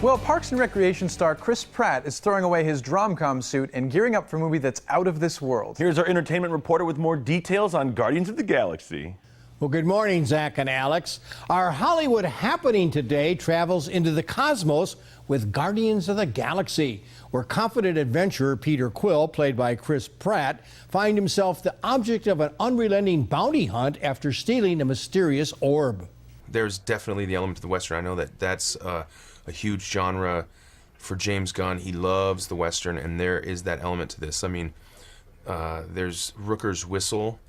Well, Parks and Recreation star Chris Pratt is throwing away his drom-com suit and gearing up for a movie that's out of this world. Here's our entertainment reporter with more details on Guardians of the Galaxy. Well, good morning, Zach and Alex. Our Hollywood happening today travels into the cosmos with Guardians of the Galaxy, where confident adventurer Peter Quill, played by Chris Pratt, finds himself the object of an unrelenting bounty hunt after stealing a mysterious orb. There's definitely the element of the Western. I know that that's a huge genre for James Gunn. He loves the Western, and there is that element to this. I mean, there's Rooker's whistle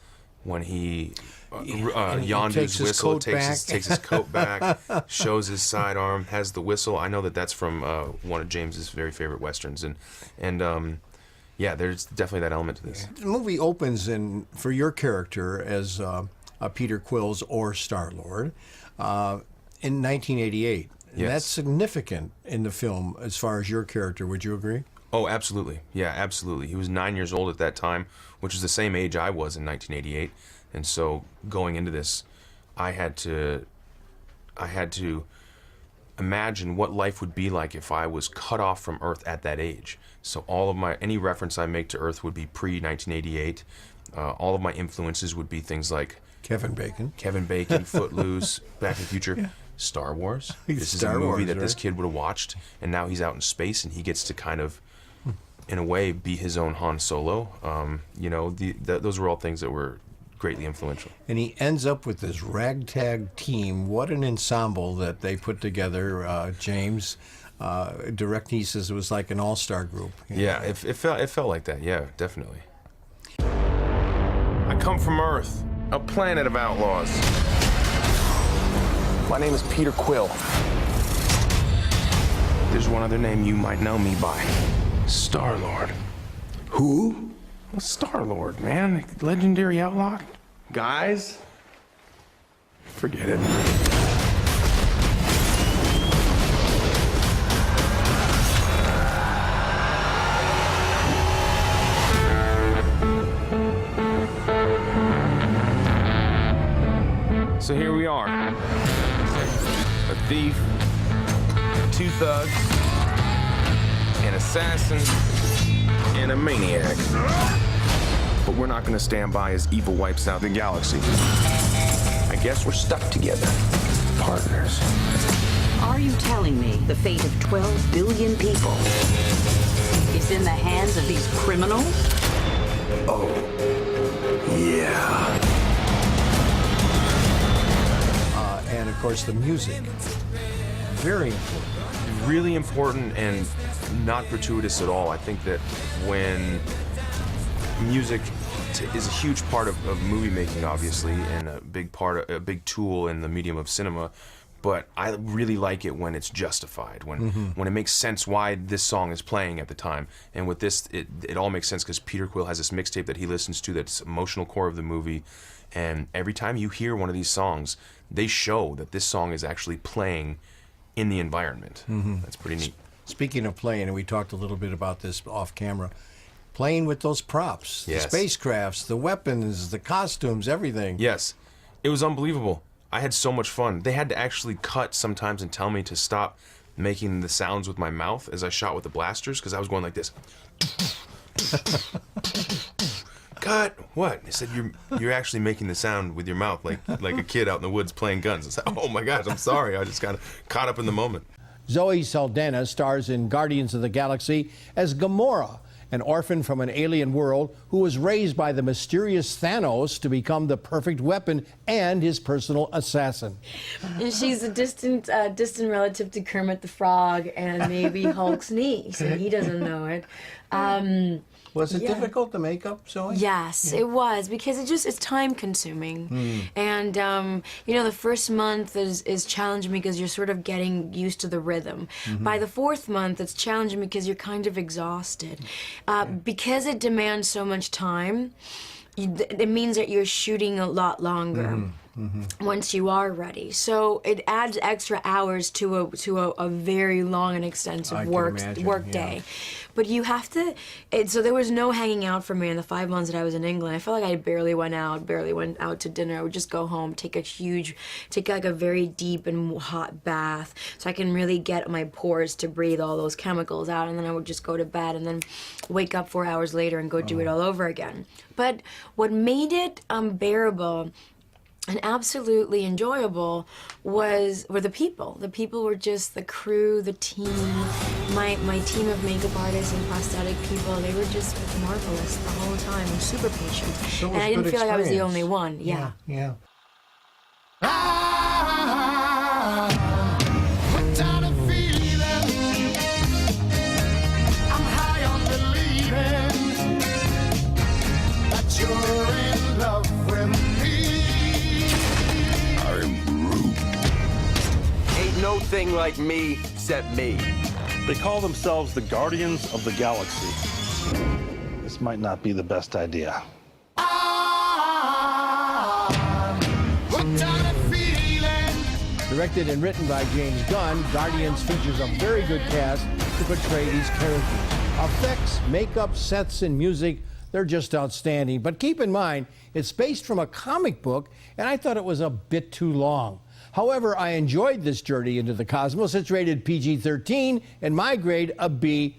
when he Yondu's whistle takes his coat back, shows his sidearm, has the whistle. I know that that's from one of James's very favorite Westerns, and yeah, there's definitely that element to this. The movie opens for your character as Peter Quill's or Star-Lord in 1988. And yes. That's significant in the film as far as your character. Would you agree? Oh, absolutely. Yeah, absolutely. He was 9 years old at that time, which is the same age I was in 1988. And so going into this, I had to imagine what life would be like if I was cut off from Earth at that age. So all of any reference I make to Earth would be pre-1988. All of my influences would be things like Kevin Bacon, Footloose, Back to the Future. Yeah. Star Wars. This is a movie that this kid would have watched, and now he's out in space, and he gets to kind of, in a way, be his own Han Solo. You know, those were all things that were greatly influential. And he ends up with this ragtag team. What an ensemble that they put together, James. He says it was like an all-star group. Yeah, it felt like that, yeah, definitely. I come from Earth, a planet of outlaws. My name is Peter Quill. There's one other name you might know me by. Star-Lord. Who? Well, Star-Lord, man. Legendary outlaw. Guys, forget it. So here we are. A thief, 2 thugs, an assassin, and a maniac. But we're not gonna stand by as evil wipes out the galaxy. I guess we're stuck together, partners. Are you telling me the fate of 12 billion people is in the hands of these criminals? Oh, yeah. And of course the music. Very important. Really important and not gratuitous at all. I think that when music is a huge part of movie making, obviously, and a big tool in the medium of cinema, but I really like it when it's justified, when it makes sense why this song is playing at the time. And with this, it all makes sense because Peter Quill has this mixtape that he listens to that's emotional core of the movie. And every time you hear one of these songs, they show that this song is actually playing in the environment. That's pretty neat. Speaking of playing, and we talked a little bit about this off camera, playing with those props, yes. The spacecrafts, the weapons, the costumes, everything. Yes, it was unbelievable. I had so much fun. They had to actually cut sometimes and tell me to stop making the sounds with my mouth as I shot with the blasters, because I was going like this. Cut. What? They said you're actually making the sound with your mouth like a kid out in the woods playing guns. I said, oh my gosh, I'm sorry. I just kind of caught up in the moment. Zoe Saldana stars in Guardians of the Galaxy as Gamora, an orphan from an alien world who was raised by the mysterious Thanos to become the perfect weapon and his personal assassin. And she's a distant relative to Kermit the Frog and maybe Hulk's niece, and he doesn't know it. Was it difficult to make up, Zoe? Yes, it was, because it's time consuming. And, you know, the first month is challenging because you're sort of getting used to the rhythm. By the 4th month, it's challenging because you're kind of exhausted. Because it demands so much time, it means that you're shooting a lot longer. once you are ready. So it adds extra hours to a very long and extensive work day. But you have to, so there was no hanging out for me in the 5 months that I was in England. I felt like I barely went out to dinner. I would just go home, take like a very deep and hot bath so I can really get my pores to breathe all those chemicals out, and then I would just go to bed and then wake up 4 hours later and go do it all over again. But what made it unbearable and absolutely enjoyable were the people. The people were just the crew, the team, my team of makeup artists and prosthetic people. They were just marvelous the whole time and super patient. So and I didn't feel like I was the only one. Yeah. Yeah. No thing like me except me. They call themselves the Guardians of the Galaxy. This might not be the best idea. Directed and written by James Gunn, Guardians features a very good cast to portray these characters. Effects, makeup, sets, and music, they're just outstanding. But keep in mind, it's based from a comic book, and I thought it was a bit too long. However, I enjoyed this journey into the cosmos. It's rated PG-13, and my grade a B+.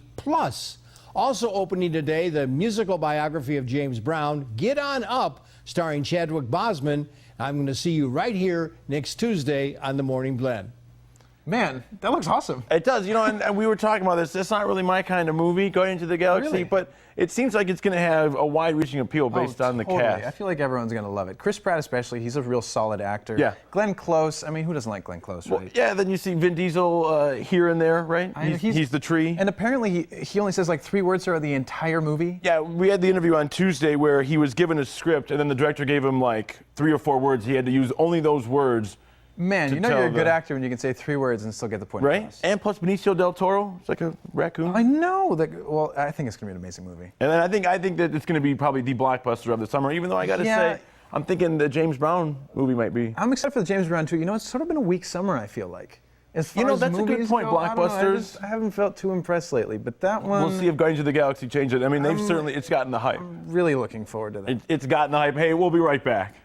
Also opening today, the musical biography of James Brown, Get On Up, starring Chadwick Boseman. I'm going to see you right here next Tuesday on The Morning Blend. Man, that looks awesome. It does, you know, and we were talking about this. It's not really my kind of movie, Going into the Galaxy, Really? but it seems like it's going to have a wide-reaching appeal based on the cast. I feel like everyone's going to love it. Chris Pratt especially, he's a real solid actor. Yeah. Glenn Close, I mean, who doesn't like Glenn Close, really? Well, yeah, then you see Vin Diesel here and there, right? I know, He's the tree. And apparently he only says like 3 words throughout the entire movie. Yeah, we had the interview on Tuesday where he was given a script, and then the director gave him like 3 or 4 words. He had to use only those words. Man, you know you're a good actor when you can say 3 words and still get the point Right? across. And plus Benicio del Toro, it's like a raccoon. I know. Well, I think it's going to be an amazing movie. And then I think that it's going to be probably the blockbuster of the summer, even though I got to Yeah. say, I'm thinking the James Brown movie might be. I'm excited for the James Brown too. You know, it's sort of been a weak summer, I feel like. As far You know, as that's a good movies point, go, I don't know, blockbusters. I haven't felt too impressed lately, but that one, We'll see if Guardians of the Galaxy change it. I mean, it's gotten the hype. really looking forward to that. It's gotten the hype. Hey, we'll be right back.